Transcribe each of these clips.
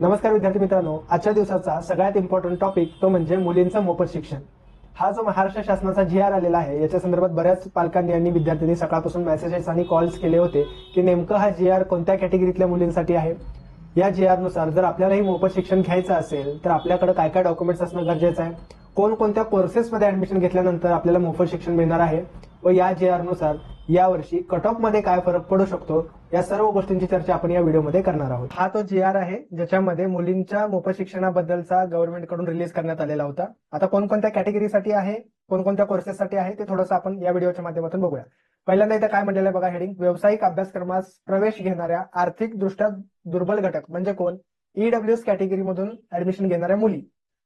नमस्कार विद्यार्थी मित्रांनो, आजच्या दिवसाचा सगळ्यात इम्पॉर्टंट टॉपिक तो म्हणजे मुलींचं मोफत शिक्षण। हा जो महाराष्ट्र शासनाचा जी आर आलेला आहे याच्या संदर्भात बऱ्याच पालकांनी आणि विद्यार्थ्यांनी सकाळपासून मेसेजेस आणि कॉल्स केले होते की नेमकं हा जी आर कोणत्या कॅटेगरीतल्या मुलींसाठी आहे। या जी आर नुसार जर आपल्यालाही मोफत शिक्षण घ्यायचं असेल तर आपल्याकडे काय काय डॉक्युमेंट्स असणं गरजेचं आहे, कोणकोणत्या कोर्सेसमध्ये ऍडमिशन घेतल्यानंतर आपल्याला मोफत शिक्षण मिळणार आहे व या जी आर नुसार यावर्षी कट ऑफ मध्ये काय फरक पडू शकतो, या सर्व गोष्टींची चर्चा आपण या व्हिडिओमध्ये करणार आहोत। हा तो जी आर आहे ज्याच्यामध्ये मुलींच्या मोफत शिक्षणाबद्दलचा गव्हर्नमेंट कडून रिलीज करण्यात आलेला होता। आता कोणकोणत्या कॅटेगरीसाठी आहे, कोणकोणत्या कोर्सेससाठी आहे ते थोडंसं आपण या व्हिडिओच्या माध्यमातून बघूया। पहिल्यांदा इथं काय म्हटलेलं आहे बघा, हेडिंग व्यावसायिक अभ्यासक्रमास प्रवेश घेणाऱ्या आर्थिकदृष्ट्या दुर्बल घटक म्हणजे कोण, ईडब्ल्यूएस कॅटेगरीमधून ऍडमिशन घेणाऱ्या मुली।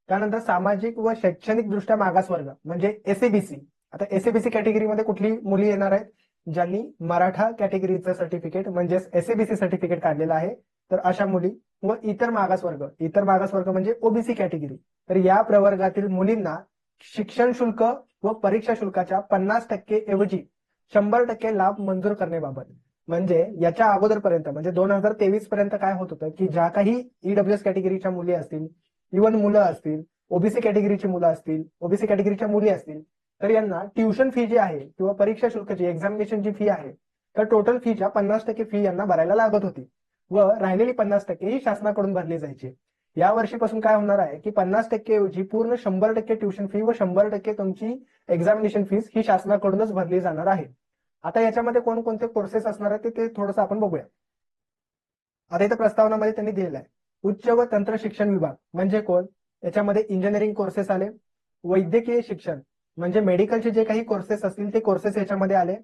त्यानंतर सामाजिक व शैक्षणिक दृष्ट्या मागास वर्ग म्हणजे एसएबीसी। आता एसएबीसी कॅटेगरीमध्ये कुठली मुली येणार आहेत, ज्यांनी मराठा कॅटेगरीचं सर्टिफिकेट म्हणजेच एसएबीसी सर्टिफिकेट काढलेलं आहे, तर अशा मुली व इतर मागास वर्ग म्हणजे ओबीसी कॅटेगरी। तर या प्रवर्गातील मुलींना शिक्षण शुल्क व परीक्षा शुल्काच्या 50% ऐवजी 100% लाभ मंजूर करण्याबाबत, म्हणजे याच्या अगोदरपर्यंत म्हणजे 2023 पर्यंत काय होत होतं की ज्या काही ईडब्ल्यूएस कॅटेगरीच्या मुली असतील, इव्हन मुलं असतील, ओबीसी कॅटेगरीची मुलं असतील, ओबीसी कॅटेगरीच्या मुली असतील, तर यांना ट्युशन फी जी आहे किंवा परीक्षा शुल्काची एक्झामिनेशनची फी आहे तर टोटल फीच्या 50% फी यांना भरायला लागत होती व राहिलेली 50% ही शासनाकडून भरली जायची। या वर्षीपासून काय होणार आहे की 50% ऐवजी पूर्ण 100% ट्युशन फी व 100% तुमची एक्झामिनेशन फीस ही शासनाकडूनच भरली जाणार आहे। आता याच्यामध्ये कोणकोणते कोर्सेस असणार आहेत ते थोडंसं आपण बघूया। आता इथं प्रस्तावनामध्ये त्यांनी दिलेलं आहे उच्च व तंत्र शिक्षण विभाग म्हणजे कोण, याच्यामध्ये इंजिनिअरिंग कोर्सेस आले, वैद्यकीय शिक्षण म्हणजे मेडिकलचे जे काही कोर्सेस असतील ते कोर्सेस याच्यामध्ये आले,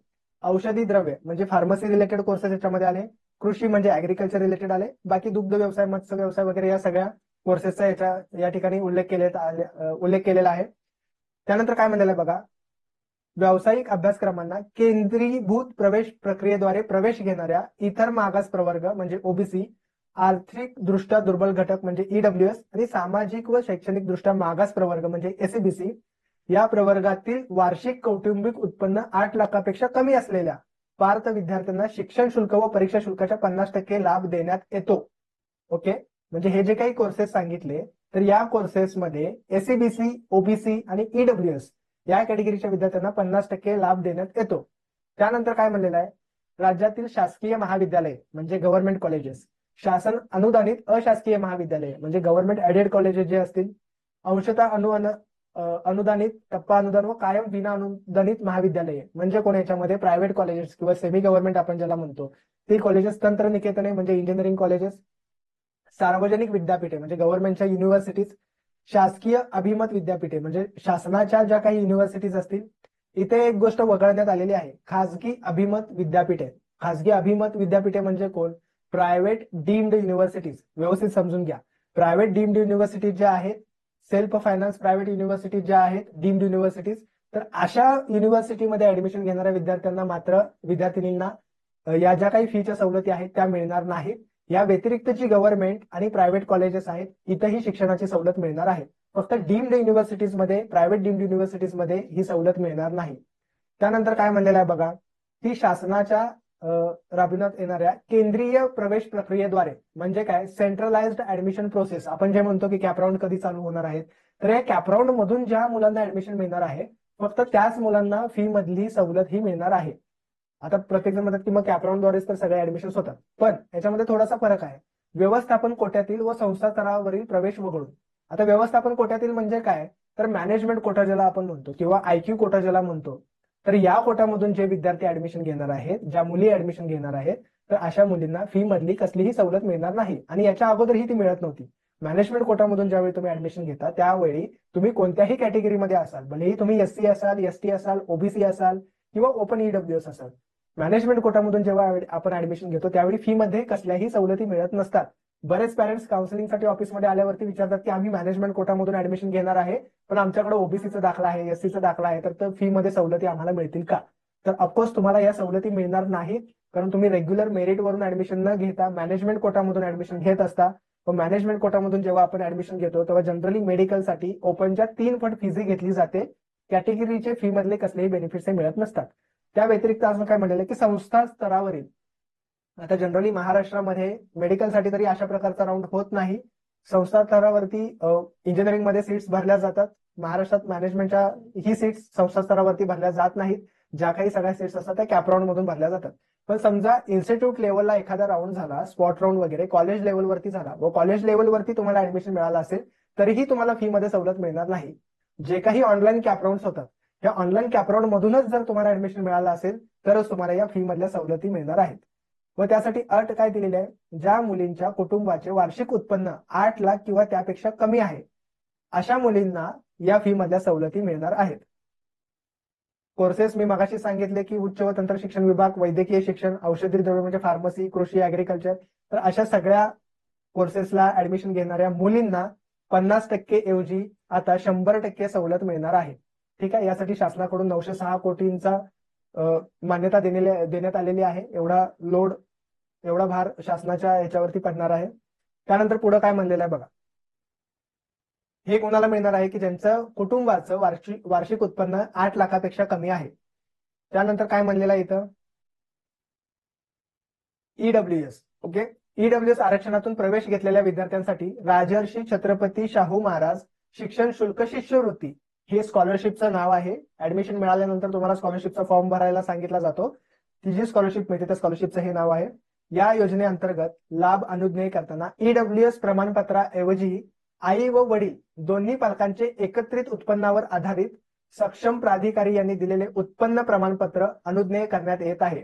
औषधी द्रव्य म्हणजे फार्मसी रिलेटेड कोर्सेस याच्यामध्ये आले, कृषी म्हणजे ऍग्रिकल्चर रिलेटेड आले, बाकी दुग्ध व्यवसाय, मत्स्य व्यवसाय वगैरे या सगळ्या कोर्सेसचा या ठिकाणी उल्लेख केलेला आहे। त्यानंतर काय म्हणलेलं आहे बघा, व्यावसायिक अभ्यासक्रमांना केंद्रीभूत प्रवेश प्रक्रियेद्वारे प्रवेश घेणाऱ्या इतर मागास प्रवर्ग म्हणजे ओबीसी, आर्थिक दृष्ट्या दुर्बल घटक म्हणजे ईडब्ल्यूएस आणि सामाजिक व शैक्षणिक दृष्ट्या मागास प्रवर्ग म्हणजे एसईबीसी या प्रवर्गातील वार्षिक कौटुंबिक उत्पन्न 8 लाखापेक्षा कमी असलेल्या पात्र विद्यार्थ्यांना शिक्षण शुल्क व परीक्षा शुल्काच्या 50% लाभ देण्यात येतो। ओके, म्हणजे हे जे काही कोर्सेस सांगितले तर या कोर्सेसमध्ये एसईबीसी, ओबीसी आणि ईडब्ल्यूएस या कॅटेगरीच्या विद्यार्थ्यांना 50% लाभ देण्यात येतो। त्यानंतर काय म्हणलेलं आहे, राज्यातील शासकीय महाविद्यालय म्हणजे गव्हर्नमेंट कॉलेजेस, शासन अनुदानित अशासकीय महाविद्यालय म्हणजे गव्हर्नमेंट एडेड कॉलेजेस जे असतील, अंशतः अनुदानित, टप्पा अनुदान व कायम विना अनुदानित महाविद्यालय म्हणजे कोण, याच्यामध्ये प्रायव्हेट कॉलेजेस किंवा सेमी गव्हर्नमेंट आपण ज्याला म्हणतो ती कॉलेजेस, तंत्रनिकेतने म्हणजे इंजिनिअरिंग कॉलेजेस, सार्वजनिक विद्यापीठे म्हणजे गव्हर्नमेंटच्या युनिव्हर्सिटीज, शासकीय अभिमत विद्यापीठे म्हणजे शासनाच्या ज्या काही युनिव्हर्सिटीज असतील। इथे एक गोष्ट वगळण्यात आलेली आहे, खासगी अभिमत विद्यापीठे। खासगी अभिमत विद्यापीठे म्हणजे कोण, प्रायव्हेट डीम्ड युनिव्हर्सिटीज। व्यवस्थित समजून घ्या, प्रायव्हेट डीम्ड युनिव्हर्सिटीज ज्या आहेत, सेल्फ फायनान्स प्रायव्हेट युनिव्हर्सिटीज ज्या आहेत, डीम्ड युनिव्हर्सिटीज, तर अशा युनिव्हर्सिटीमध्ये ऍडमिशन घेणाऱ्या विद्यार्थ्यांना मात्र विद्यार्थिनींना या ज्या काही फीच्या सवलती आहेत त्या मिळणार नाहीत। या व्यतिरिक्त जी गव्हर्नमेंट आणि प्रायव्हेट कॉलेजेस आहेत इथंही शिक्षणाची सवलत मिळणार आहे, फक्त डीम्ड युनिव्हर्सिटीजमध्ये, प्रायव्हेट डीम्ड युनिव्हर्सिटीजमध्ये ही सवलत मिळणार नाही। त्यानंतर काय म्हणलेलं आहे बघा, ती शासनाच्या राबविण्यात येणाऱ्या केंद्रीय प्रवेश प्रक्रियेद्वारे म्हणजे काय, सेंट्रलाइज्ड ऍडमिशन प्रोसेस आपण जे म्हणतो की कॅपराऊंड कधी चालू होणार आहेत, तर या कॅपराऊंड मधून ज्या मुलांना ऍडमिशन मिळणार आहे फक्त त्याच मुलांना फी मधली सवलत ही मिळणार आहे। आता प्रत्येक जण म्हणतात की मग कॅपराऊंडद्वारेच तर सगळे ऍडमिशन होतात, पण याच्यामध्ये थोडासा फरक आहे। व्यवस्थापन कोट्यातील व संस्था स्तरावरील प्रवेश वगळून, आता व्यवस्थापन कोट्यातील म्हणजे काय, तर मॅनेजमेंट कोटा ज्याला आपण म्हणतो किंवा आयक्यू कोटा ज्याला म्हणतो, तर या कोटामधून जे विद्यार्थी ऍडमिशन घेणार आहेत, ज्या मुली ऍडमिशन घेणार आहेत, तर अशा मुलींना फी मधली कसलीही सवलत मिळणार नाही आणि याच्या अगोदरही ती मिळत नव्हती। मॅनेजमेंट कोटामधून ज्यावेळी तुम्ही ऍडमिशन घेता त्यावेळी तुम्ही कोणत्याही कॅटेगरीमध्ये असाल, भलेही तुम्ही एससी असाल, एसटी असाल, ओबीसी असाल किंवा ओपन ईडब्ल्यूएस असाल, मॅनेजमेंट कोटामधून जेव्हा आपण ऍडमिशन घेतो त्यावेळी फी मध्ये कसल्याही सवलती मिळत नसतात। बरेच पॅरेंट्स काउन्सिलिंगसाठी ऑफिसमध्ये आल्यावरती विचारतात की आम्ही मॅनेजमेंट कोटामधून ऍडमिशन घेणार आहे पण आमच्याकडे ओबीसीचा दाखला आहे, एससीचा दाखला आहे, तर फी मध्ये सवलती आम्हाला मिळतील का, तर ऑफकोर्स तुम्हाला या सवलती मिळणार नाहीत, कारण तुम्ही रेग्युलर मेरिट वरून ऍडमिशन न घेता मॅनेजमेंट कोटामधून ऍडमिशन घेत असता। मॅनेजमेंट कोटामधून जेव्हा आपण ऍडमिशन घेतो तेव्हा जनरली मेडिकलसाठी ओपनच्या 3 पट फी घेतली जाते, कॅटेगरीचे फी मधले कसलेही बेनिफिट्स मिळत नसतात। त्या व्यतिरिक्त अजून काय म्हणलेलं की संस्था स्तरावरील, आता जनरली महाराष्ट्रामध्ये मेडिकलसाठी तरी अशा प्रकारचा राऊंड होत नाही, संस्था स्तरावरती इंजिनिअरिंग मध्ये सीट्स भरल्या जातात. महाराष्ट्रात मॅनेजमेंटच्या ही सीट्स संस्था स्तरावरती भरल्या जात नाहीत. ज्या काही सगळ्या सीट्स असतात त्या कॅपराऊंड मधून भरल्या जातात. पण समजा इन्स्टिट्यूट लेवलला एखादा राऊंड झाला, स्पॉट राऊंड वगैरे कॉलेज लेवलवरती झाला व कॉलेज लेवलवरती तुम्हाला ऍडमिशन मिळालं असेल तरीही तुम्हाला फी मध्ये सवलत मिळणार नाही. जे काही ऑनलाईन कॅपराऊंड होतात या ऑनलाईन कॅपराऊंड मधूनच जर तुम्हाला ऍडमिशन मिळालं असेल तरच तुम्हाला या फी मधल्या सवलती मिळणार आहेत. व त्यासाठी अट काय दिलेली आहे, ज्या मुलींच्या कुटुंबाचे वार्षिक उत्पन्न 8 लाख किंवा त्यापेक्षा कमी आहे अशा मुलींना या फी मधल्या सवलती मिळणार आहेत. कोर्सेस मी मगाशी सांगितले की उच्च व तंत्र शिक्षण विभाग, वैद्यकीय शिक्षण, औषधी द्रव्य म्हणजे फार्मसी, कृषी, ऍग्रिकल्चर, तर अशा सगळ्या कोर्सेसला ऍडमिशन घेणाऱ्या मुलींना 50% ऐवजी आता 100% सवलत मिळणार आहे. ठीक आहे. यासाठी शासनाकडून 906 कोटींचा मान्यता देण्यात आलेली आहे. एवढा भार शासनाच्या याच्यावरती पडणार आहे. त्यानंतर पुढे काय म्हणलेलं आहे बघा, हे कोणाला मिळणार आहे की ज्यांचं कुटुंबाचं वार्षिक उत्पन्न 8 लाखापेक्षा कमी आहे. त्यानंतर काय म्हणलेलं आहे इथं, ईडब्ल्यूएस. ओके, ईडब्ल्यूएस आरक्षणातून प्रवेश घेतलेल्या विद्यार्थ्यांसाठी राजर्षी छत्रपती शाहू महाराज शिक्षण शुल्क शिष्यवृत्ती हे स्कॉलरशिपचं नाव आहे. ऍडमिशन मिळाल्यानंतर तुम्हाला स्कॉलरशिपचा फॉर्म भरायला सांगितला जातो. ती जी स्कॉलरशिप मिळते त्या स्कॉलरशिपचं हे नाव आहे. या योजनेअंतर्गत लाभ अनुज्ञेय करताना ईडब्ल्यूएस प्रमाणपत्राऐवजी आई व वडील दोन्ही पालकांचे एकत्रित उत्पन्नावर आधारित सक्षम प्राधिकारी यांनी दिलेले उत्पन्न प्रमाणपत्र अनुज्ञेय करण्यात येत आहे.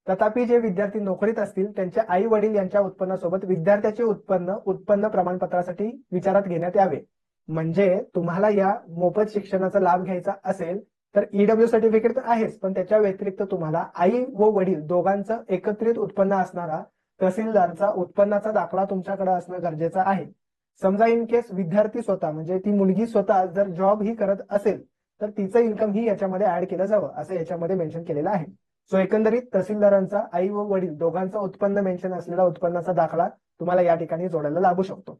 तथापि जे विद्यार्थी नोकरीत असतील त्यांच्या आई वडील यांच्या उत्पन्नासोबत विद्यार्थ्याचे उत्पन्न प्रमाणपत्रासाठी विचारात घेण्यात यावे. म्हणजे तुम्हाला या मोफत शिक्षणाचा लाभ घ्यायचा असेल तर ईडब्ल्यू सर्टिफिकेट तर आहेच, पण त्याच्या व्यतिरिक्त तुम्हाला आई व वडील दोघांचं एकत्रित उत्पन्न असणारा तहसीलदारचा उत्पन्नाचा दाखला तुमच्याकडे असणं गरजेचं आहे. समजा इन केस विद्यार्थी स्वतः म्हणजे ती मुलगी स्वतः जर जॉब ही करत असेल तर तिचं इन्कम ही याच्यामध्ये ऍड केलं जावं असं याच्यामध्ये मेन्शन केलेलं आहे. सो एकंदरीत तहसीलदारांचा आई व वडील दोघांचं उत्पन्न मेन्शन असलेला उत्पन्नाचा दाखला तुम्हाला या ठिकाणी जोडायला लागू शकतो.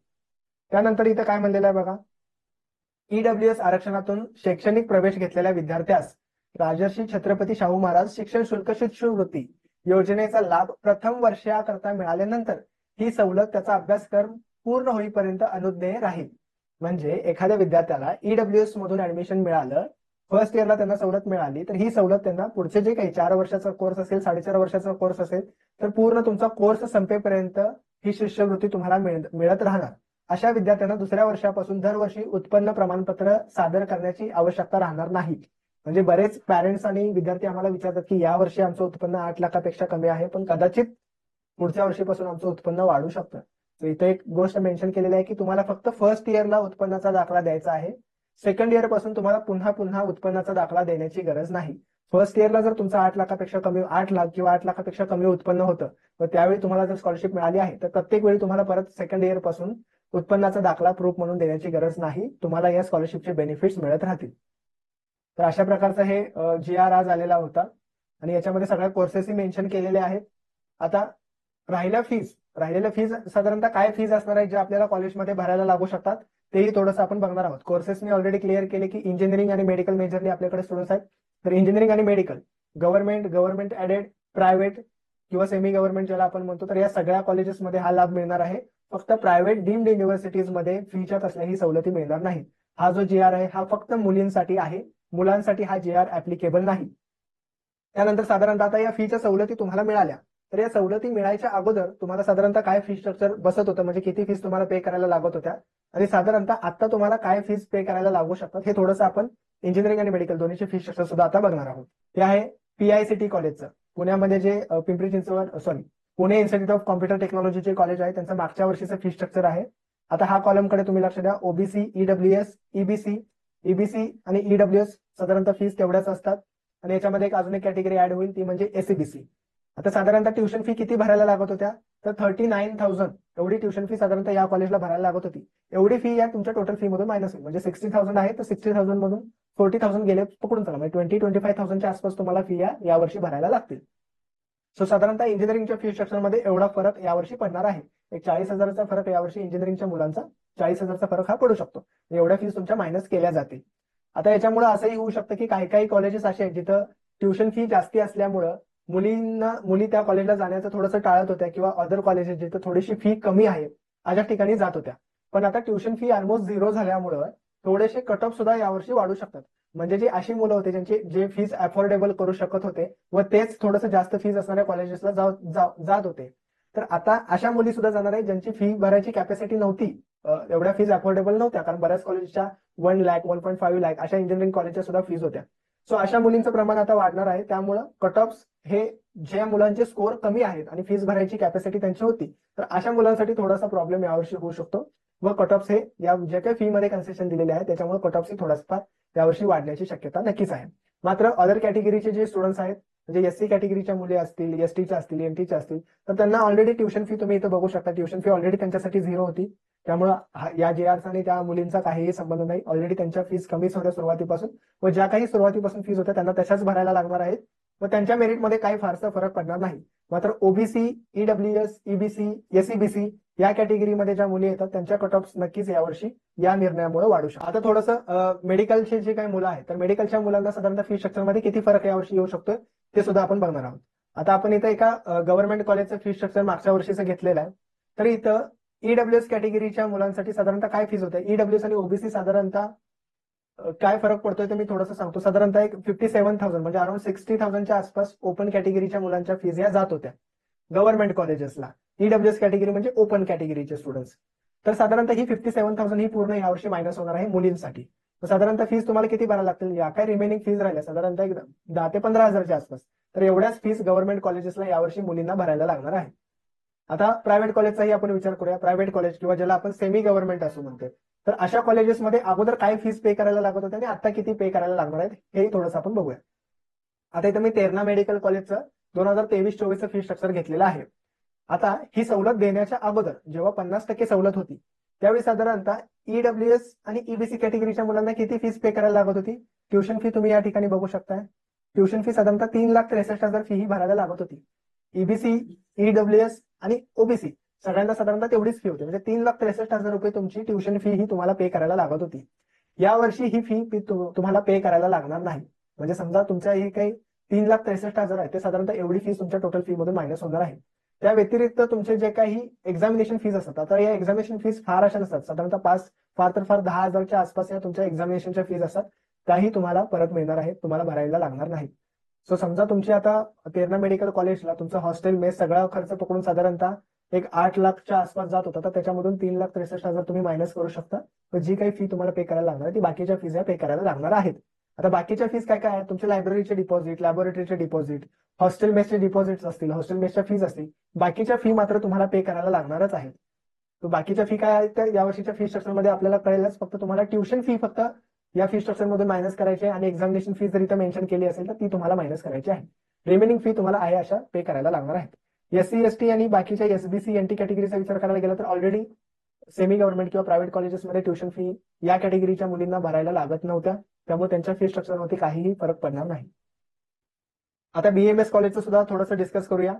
त्यानंतर इथं काय म्हणलेलं आहे बघा, ईडब्ल्यूएस आरक्षणातून शैक्षणिक प्रवेश घेतलेल्या विद्यार्थ्यास राजर्षी छत्रपती शाहू महाराज शिक्षण शुल्क शिष्यवृत्ती योजनेचा लाभ प्रथम वर्षाकरता मिळाल्यानंतर ही सवलत त्याचा अभ्यासक्रम पूर्ण होईपर्यंत अनुज्ञेय राहील. म्हणजे एखाद्या विद्यार्थ्याला ईडब्ल्यूएस मधून ऍडमिशन मिळालं, फर्स्ट इयरला त्यांना सवलत मिळाली तर ही सवलत त्यांना पुढचे जे काही 4 वर्षाचा कोर्स असेल, 4.5 वर्षाचा कोर्स असेल तर पूर्ण तुमचा कोर्स संपेपर्यंत ही शिष्यवृत्ती तुम्हाला मिळत राहणार. अशा विद्यार्थ्यांना दुसऱ्या वर्षापासून दरवर्षी उत्पन्न प्रमाणपत्र सादर करण्याची आवश्यकता राहणार नाही. म्हणजे बरेच पॅरेंट्स आणि विद्यार्थी आम्हाला विचारतात की या वर्षी आमचं उत्पन्न 8 लाखापेक्षा कमी आहे, पण कदाचित पुढच्या वर्षीपासून आमचं उत्पन्न वाढू शकतं. तर इथे एक गोष्ट मेन्शन केलेली आहे की तुम्हाला फक्त फर्स्ट इयरला उत्पन्नाचा दाखला द्यायचा आहे. सेकंड इयर पासून तुम्हाला पुन्हा उत्पन्नाचा दाखला देण्याची गरज नाही. फर्स्ट इयरला जर तुमचं 8 लाखापेक्षा कमी 8 लाख किंवा 8 लाखापेक्षा कमी उत्पन्न होतं व त्यावेळी तुम्हाला जर स्कॉलरशिप मिळाली आहे तर प्रत्येक वेळी तुम्हाला परत सेकंड इयर पासून उत्पन्नाचा दाखला प्रूफ म्हणून देण्याची गरज नाही. तुम्हाला या स्कॉलरशिपचे बेनिफिट्स मिळत राहतील. तर अशा प्रकारचा हे GR आज आलेला होता आणि याच्यामध्ये सगळ्या कोर्सेसही मेन्शन केलेले आहेत. आता राहिलेल्या फीज साधारणतः काय फीज असणार आहे ज्या आपल्याला कॉलेजमध्ये भरायला लागू शकतात तेही थोडंसं आपण बघणार आहोत. कोर्सेसनी ऑलरेडी क्लिअर केले की इंजिनिअरिंग आणि मेडिकल मेजरली आपल्याकडे स्टुडंट्स आहेत. तर इंजिनिअरिंग आणि मेडिकल गव्हर्नमेंट ऍडेड, प्रायव्हेट किंवा सेमी गव्हर्नमेंट ज्याला आपण म्हणतो, तर या सगळ्या कॉलेजेसमध्ये हा लाभ मिळणार आहे. फक्त प्रायव्हेट डीम्ड युनिव्हर्सिटीजमध्ये फीच्या कसल्याही सवलती मिळणार नाही. हा जो GR आहे हा फक्त मुलींसाठी आहे, मुलांसाठी हा GR ऍप्लिकेबल नाही. त्यानंतर साधारणतः आता या फीच्या सवलती तुम्हाला मिळाल्या तर या सवलती मिळायच्या अगोदर तुम्हाला साधारणतः काय फी स्ट्रक्चर बसत होतं, म्हणजे किती फीस तुम्हाला पे करायला लागत होत्या आणि साधारणतः आता तुम्हाला काय फीस पे करायला लागू शकतात हे थोडंसं आपण इंजिनिअरिंग आणि मेडिकल दोन्हीचे फी स्ट्रक्चर सुद्धा आता बघणार आहोत. ते आहे PICT कॉलेजचं, पुण्यामध्ये जे पुणे इन्स्टिट्यूट ऑफ कॉम्प्युटर टेक्नॉलॉजीचे कॉलेज आहे त्यांचं मागच्या वर्षीचं फी स्ट्रक्चर आहे. आता हा कॉलमकडे तुम्ही लक्ष द्या. OBC, EWS, EBC आणि EWS साधारणतः फीस तेवढ्याच असतात आणि याच्यामध्ये अजून एक कॅटेगरी ऍड होईल ती म्हणजे SCBC. आता साधारणतः ट्युशन फी किती भरायला लागत होत्या तर 39,000 एवढी ट्युशन फी साधारणतः या कॉलेजला भरायला लागत होती. एवढी फी या तुमच्या टोटल फी मधून मायनस होईल. म्हणजे 60,000 आहे तर 60,000 मधून 40,000 गेले पकडून चला, म्हणजे 25,000च्या आसपास तुम्हाला फी या वर्षी भरायला लागतील. सो साधारणतः इंजिनिअरिंगच्या फी स्ट्रक्चर मध्ये एवढा फरक यावर्षी पडणार आहे. एक 40,000चा फरक यावर्षी इंजिनिअरिंगच्या मुलांचा 40,000चा फरक हा पडू शकतो. एवढ्या फीस तुमच्या मायनस केल्या जातील. आता याच्यामुळे असंही होऊ शकतं की काही कॉलेजेस असे आहेत जिथं ट्युशन फी जास्ती असल्यामुळं मुली त्या कॉलेजला जाण्याचं थोडंसं टाळत होत्या किंवा अदर कॉलेजेस जिथं थोडीशी फी कमी आहे अशा ठिकाणी जात होत्या. पण आता ट्युशन फी ऑलमोस्ट झिरो झाल्यामुळं थोडेसे कट ऑफ सुद्धा यावर्षी वाढू शकतात. म्हणजे जी अशी मुलं होते ज्यांची जे फीज अफोर्डेबल करू शकत होते व तेच थोडंसं जास्त फीज असणाऱ्या कॉलेजेसला जात होते, तर आता अशा मुली सुद्धा जाणार आहे ज्यांची फी भरायची कॅपॅसिटी नव्हती, एवढ्या फीज अफोर्डेबल नव्हत्या, कारण बऱ्याच कॉलेजच्या 1 लाख 1.5 लाख अशा इंजिनिअरिंग कॉलेजच्या सुद्धा फीज होत्या. सो अशा मुलींचं प्रमाण आता वाढणार आहे. त्यामुळं कट ऑफ हे ज्या मुलांचे स्कोअर कमी आहेत आणि फीज भरायची कॅपॅसिटी त्यांची होती, तर अशा मुलांसाठी थोडासा प्रॉब्लेम यावर्षी होऊ शकतो व कट ऑफ हे या जे काही फी मध्ये कन्सेशन दिलेले आहे त्याच्यामुळे कट ऑफ थोडासा यावर्षी वाढण्याची शक्यता नक्कीच आहे. मात्र अदर कॅटेगरीचे जे स्टुडंट्स आहेत, म्हणजे एससी कॅटेगरीच्या मुले असतील, एसटीच्या असतील, एनटीच्या असतील, तर त्यांना ऑलरेडी ट्युशन फी तुम्ही इथं बघू शकता, ट्युशन फी ऑलरेडी त्यांच्यासाठी झिरो होती. त्यामुळे या JRs आणि त्या मुलींचा काहीही संबंध नाही. ऑलरेडी त्यांच्या फीज कमीच होत्या सुरुवातीपासून व ज्या काही सुरुवातीपासून फीज होत्या त्यांना तशाच भरायला लागणार आहेत व त्यांच्या मेरिटमध्ये काही फारसा फरक पडणार नाही. मात्र ओबीसी, ईडब्ल्यूएस, ईबीसी, एसईबीसी या कॅटेगरीमध्ये ज्या मुली येतात त्यांच्या कट ऑफ नक्कीच यावर्षी या निर्णयामुळे वाढू शकतो. आता थोडंसं मेडिकलचे जे काही मुलं आहेत, तर मेडिकलच्या मुलांना साधारणतः फी स्ट्रक्चरमध्ये किती फरक यावर्षी येऊ शकतोय ते सुद्धा आपण बघणार आहोत. आता आपण इथं एका गव्हर्नमेंट कॉलेजचं फी स्ट्रक्चर मागच्या वर्षीचं घेतलेलं आहे. तर इथं ईडब्ल्यूएस कॅटेगरीच्या मुलांसाठी साधारणतः काय फीज होते, ईडब्ल्यूएस आणि ओबीसी साधारणतः काय फरक पडतोय ते मी थोडंसं सांगतो. साधारणतः एक 57,000 म्हणजे अराउंड 60,000च्या आसपास ओपन कॅटेगरीच्या मुलांच्या फीज या जात होत्या गव्हर्नमेंट कॉलेजेसला. ईडब्ल्यूएस कॅटेगरी म्हणजे ओपन कॅटेगरीचे स्टुडंट्स. तर साधारणतः ही 57,000 ही पूर्ण यावर्षी मायनस होणार आहे मुलींसाठी. तर साधारणतः फीज तुम्हाला किती भरायला लागतील, या काय रिमेनिंग फीज राहिल्या साधारणतः 10 ते 15,000च्या आसपास. तर एवढ्याच फीज गव्हर्नमेंट कॉलेजेसला यावर्षी मुलींना भरायला लागणार आहे. आता प्रायव्हेट कॉलेजचाही आपण विचार करूया. प्रायव्हेट कॉलेज किंवा ज्याला आपण सेमी गव्हर्नमेंट असं म्हणतो, तर अशा कॉलेजेसमध्ये अगोदर काय फीज पे करायला लागत होते आणि आता किती पे करायला लागणार आहेत हेही थोडंसं आपण बघूया. आता इथं मी तेरणा मेडिकल कॉलेजचं 2023-24चं फी स्ट्रक्चर घेतलेलं आहे. आता ही सवलत देण्याच्या अगोदर जेव्हा 50% सवलत होती त्यावेळी साधारणतः ईडब्ल्यूएस आणि ईबीसी कॅटेगरीच्या मुलांना किती फीज पे करायला लागत होती. ट्युशन फी तुम्ही या ठिकाणी बघू शकताय. ट्युशन फी साधारणतः 3,63,000 फी ही भरायला लागत होती. ईबीसी, ईडब्ल्यूएस आणि ओबीसी सगळ्यांना साधारणतः तेवढीच फी होती, म्हणजे 3,63,000 रुपये तुमची ट्युशन फी ही तुम्हाला पे करायला लागत होती. यावर्षी ही फी तुम्हाला पे करायला लागणार नाही. म्हणजे समजा तुमच्या ही काही 3,63,000 आहे ते साधारणतः एवढी फीस तुमच्या टोटल फी मधून मायनस होणार आहे. त्या व्यतिरिक्त तुमचे जे काही एक्झामिनेशन फीज असतात, आता या एक्झामिनेशन फीज फार अशा नसतात, साधारणतः फार तर फार 10,000च्या आसपास या तुमच्या एक्झामिनेशनच्या फीज असतात, त्याही तुम्हाला परत मिळणार आहेत, तुम्हाला भरायला लागणार नाही. सो समजा तुमची आता तेरणा मेडिकल कॉलेजला तुमचं हॉस्टेल मेस सगळा खर्च पकडून साधारणतः एक 8 लाखच्या आसपास जात होता, तर त्याच्यामधून 3,63,000 तुम्ही मायनस करू शकता. तर जी काही फी तुम्हाला पे करायला लागणार ती बाकीच्या फीज या पे करायला लागणार आहेत. आता बाकीच्या फीज काय काय आहेत, तुमचे लायब्ररीचे डिपॉझिट, लॅबोरेटरीचे डिपॉझिट, हॉस्टेल मेसचे डिपॉझिट्स असतील, हॉस्टेल मेसच्या फीज असतील, बाकीच्या फी मात्र तुम्हाला पे करायला लागणारच आहेत. तर बाकीच्या फी काय आहेत तर यावर्षीच्या फी स्ट्रक्चरमध्ये आपल्याला कळेलच. फक्त तुम्हाला ट्युशन फी फक्त या फी स्ट्रक्चर मधून मायनस करायची आहे आणि एक्झामिनेशन फीज जर इथं मेन्शन केली असेल तर ती तुम्हाला मायनस करायची आहे. रिमेनिंग फी तुम्हाला आहे अशा पे करायला लागणार आहेत. एससी, एसटी आणि बाकीच्या एसबीसी, एनटी कॅटेगरीचा विचार करायला गेला तर ऑलरेडी सेमी गव्हर्नमेंट किंवा प्रायव्हेट कॉलेजेसमध्ये ट्युशन फी या कॅटेगरीच्या मुलींना भरायला लागत नव्हत्या, त्यामुळे त्यांच्या फी स्ट्रक्चरवरती काहीही फरक पडणार नाही. आता बीएमएस कॉलेजचं सुद्धा थोडंसं डिस्कस करूया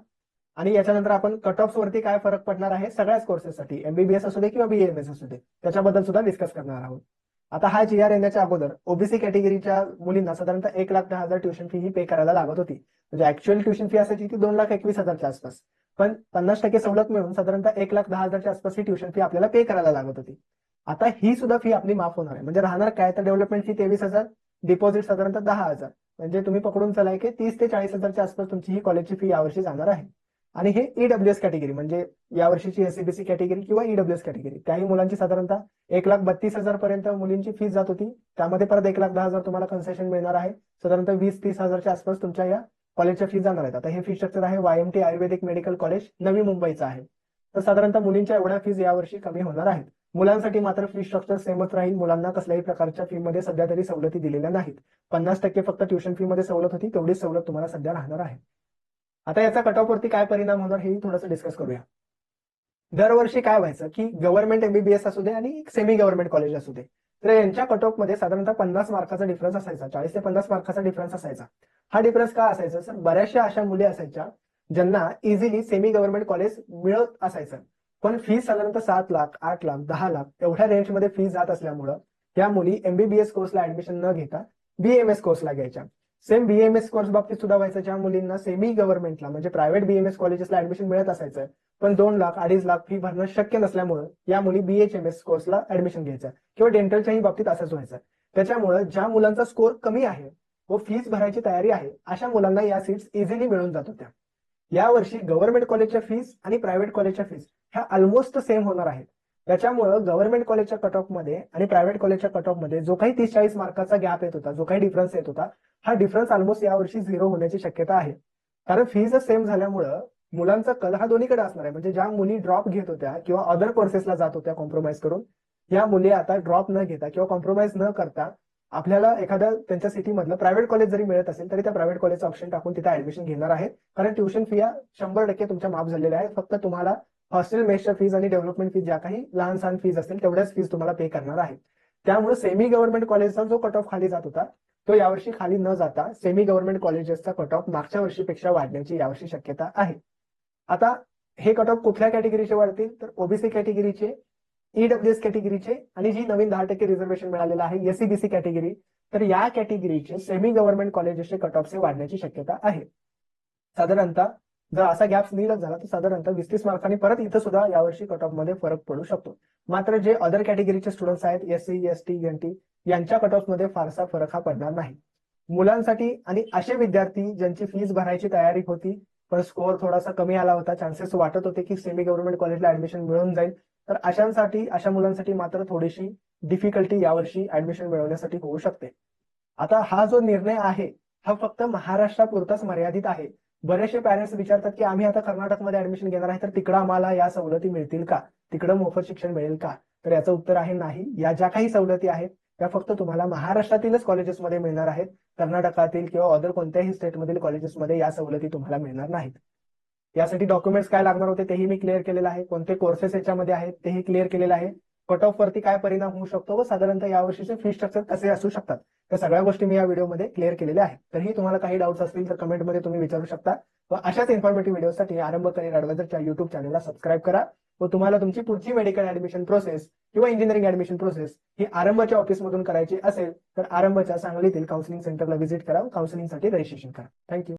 आणि याच्यानंतर आपण कट ऑफ वरती काय फरक पडणार आहे सगळ्याच कोर्सेससाठी, एमबीबीएस असू दे किंवा बीएमएस असू दे, त्याच्याबद्दल सुद्धा डिस्कस करणार आहोत. आता हा GR येण्याच्या अगोदर ओबीसी कॅटेगरीच्या मुलींना साधारणतः 1,10,000 ट्युशन फी ही पे करायला लागत होती. म्हणजे ऍक्च्युअल ट्युशन फी असायची ती 2,21,000च्या आसपास, पण 50% सवलत मिळून साधारणतः 1,10,000च्या आसपास ही ट्युशन फी आपल्याला पे करायला लागत होती. आता ही सुद्धा फी आपली माफ होणार आहे. म्हणजे राहणार काय तर डेव्हलपमेंट फी 23,000, डिपॉझिट साधारणतः 10,000, म्हणजे तुम्ही पकडून चलाय की 30 ते 40,000च्या आसपास तुमची ही कॉलेजची फी यावर्षी जाणार आहे. आणि हे ईडब्ल्यूएस कॅटेगरी म्हणजे यावर्षीची एससीबीसी कॅटेगरी किंवा ईडब्ल्यूएस कॅटेगरी त्याही मुलांची साधारणतः 1,32,000 पर्यंत मुलींची फीस जात होती. त्यामध्ये परत 1,10,000 तुम्हाला कन्सेशन मिळणार आहे. साधारणतः 20-30,000च्या आसपास तुमच्या या कॉलेजच्या फी जाणार आहेत. आता हे फी स्ट्रक्चर आहे YMT आयुर्वेदिक मेडिकल कॉलेज नवी मुंबईचं आहे. तर साधारणतः मुलींच्या एवढ्या फीज यावर्षी कमी होणार आहेत. मुलांसाठी मात्र फी स्ट्रक्चर सेमच राहील. मुलांना कसल्याही प्रकारच्या फी मध्ये सध्या तरी सवलती दिलेल्या नाहीत. 50% फक्त ट्युशन फी मध्ये सवलत होती, तेवढीच सवलत तुम्हाला सध्या राहणार आहे. आता याचा कट ऑफ वरती काय परिणाम होणार हे थोडंसं डिस्कस करूया. दरवर्षी काय व्हायचं की गव्हर्नमेंट एमबीबीएस असू दे आणि सेमी गव्हर्नमेंट कॉलेज असू दे, तर यांच्या कट ऑफ मध्ये साधारणतः 50 मार्काचा डिफरन्स असायचा, 40 ते 50 मार्काचा डिफरन्स असायचा. हा डिफरन्स का असायचा सर, बऱ्याचशा अशा मुली असायच्या ज्यांना इझिली सेमी गव्हर्नमेंट कॉलेज मिळत असायचं, पण फी साधारणतः 7 लाख, 8 लाख, 10 लाख एवढ्या रेंजमध्ये फी जात असल्यामुळं त्या मुली एमबीबीएस कोर्सला ऍडमिशन न घेता बीएमएस कोर्सला घ्यायच्या. सेम बीएमएस कोर्स बाबतीत सुद्धा व्हायचं, ज्या मुलींना सेमी गव्हर्नमेंटला म्हणजे प्रायव्हेट बीएमएस कॉलेजेसला ऍडमिशन मिळत असायचं, पण 2 लाख 2.5 लाख फी भरणं शक्य नसल्यामुळे या मुली बीएचएमएस कोर्सला ऍडमिशन घ्यायचं किंवा डेंटलच्याही बाबतीत असंच व्हायचं. त्याच्यामुळे ज्या मुलांचा स्कोर कमी आहे व फीस भरायची तयारी आहे अशा मुलांना या सीट्स इझिली मिळून जात होत्या. यावर्षी गव्हर्नमेंट कॉलेजच्या फीस आणि प्रायव्हेट कॉलेजच्या फीस ह्या ऑलमोस्ट सेम होणार आहेत. त्याच्यामुळे गव्हर्नमेंट कॉलेजच्या कट ऑफ मध्ये आणि प्रायव्हेट कॉलेजच्या कट ऑफ मध्ये जो काही 30-40 मार्काचा गॅप येत होता, जो काही डिफरन्स येत होता, हा डिफरन्स ऑलमोस्ट यावर्षी 0 होण्याची शक्यता आहे. कारण फीज सेम झाल्यामुळं मुलांचा कल हा दोन्हीकडे असणार आहे. म्हणजे ज्या मुली ड्रॉप घेत होत्या किंवा अदर कोर्सेसला जात होत्या कॉम्प्रोमाइज करून, या मुली आता ड्रॉप न घेता किंवा कॉम्प्रोमाइज न करता आपल्याला एखाद्या त्यांच्या सिटीमधलं प्रायव्हेट कॉलेज जरी मिळत असेल तरी त्या प्रायव्हेट कॉलेजचं ऑप्शन टाकून तिथे ऍडमिशन घेणार आहेत. कारण ट्युशन फी 100% तुमच्या माफ झालेल्या आहेत. फक्त तुम्हाला हॉस्टेल मेसच्या फीज आणि डेव्हलपमेंट फीज ज्या काही लहान सहान फीज असतील तेवढ्याच फीज तुम्हाला पे करणार आहेत. त्यामुळे सेमी गव्हर्नमेंट कॉलेजचा जो कट ऑफ खाली जात होता तो यावर्षी खाली न जाता सेमी गव्हर्नमेंट कॉलेजेसचा कट ऑफ मागच्या वर्षीपेक्षा वाढण्याची यावर्षी शक्यता आहे. आता हे कट ऑफ कुठल्या कॅटेगरीचे वाढतील तर ओबीसी कॅटेगरीचे, ईडब्ल्यूएस कॅटेगरीचे आणि जी नवीन 10% रिझर्वेशन मिळालेलं आहे एससीबीसी कॅटेगरी, तर या कॅटेगरीचे सेमी गव्हर्नमेंट कॉलेजेसचे कट ऑफचे वाढण्याची शक्यता आहे. साधारणतः जर असा गॅप नीलच झाला तर साधारणतः 20-30 मार्कांनी परत इथं सुद्धा यावर्षी कट ऑफ मध्ये फरक पडू शकतो. मात्र जे अदर कॅटेगरीचे स्टुडंट्स आहेत एससी, एसटी, एनटी यांच्या कट ऑफ मध्ये फारसा फरक हा पडणार नाही. मुलांसाठी आणि असे विद्यार्थी ज्यांची फीस भरायची तयारी होती पण स्कोअर थोडासा कमी आला होता, चान्सेस वाटत होते की सेमी गव्हर्नमेंट कॉलेजला ऍडमिशन मिळून जाईल, तर अशा मुलांसाठी मात्र थोडीशी डिफिकल्टी यावर्षी ऍडमिशन मिळवण्यासाठी होऊ शकते. आता हा जो निर्णय आहे हा फक्त महाराष्ट्रापुरताच मर्यादित आहे. बरेचसे पॅरेंट्स विचारतात की आम्ही आता कर्नाटकमध्ये ऍडमिशन घेणार आहे तर तिकडं आम्हाला या सवलती मिळतील का, तिकडं मोफत शिक्षण मिळेल का? तर याचं उत्तर आहे नाही. या ज्या काही सवलती आहेत त्या फक्त तुम्हाला महाराष्ट्रातीलच कॉलेजेसमध्ये मिळणार आहेत. कर्नाटकातील किंवा अदर कोणत्याही स्टेटमधील कॉलेजेसमध्ये या सवलती तुम्हाला मिळणार नाहीत. यासाठी डॉक्युमेंट्स काय लागणार होते तेही मी क्लिअर केलेलं आहे, कोणते कोर्सेस याच्यामध्ये आहेत तेही क्लिअर केलेलं आहे, कट ऑफ वरती काय परिणाम होऊ शकतो व साधारणतः यावर्षीचे फी स्ट्रक्चर कसे असू शकतात त्या सगळ्या गोष्टी मी या व्हिडिओमध्ये क्लिअर केलेल्या आहेत. तरीही तुम्हाला काही डाऊट्स असतील तर कमेंटमध्ये तुम्ही विचारू शकता व अशाच इन्फॉर्मेटिव्ह व्हिडिओसाठी आरंभ करिअर ॲडवायझरच्या युट्यूब चॅनलला सबस्क्राईब करा व तुम्हाला तुमची पुढची मेडिकल ऍडमिशन प्रोसेस किंवा इंजिनिअरिंग ऍडमिशन प्रोसेस ही आरंभच्या ऑफिसमधून करायची असेल तर आरंभच्या सांगलीतील काउन्सिलिंग सेंटरला व्हिजिट करा, काउन्सिलिंगसाठी रजिस्ट्रेशन करा. थँक्यू.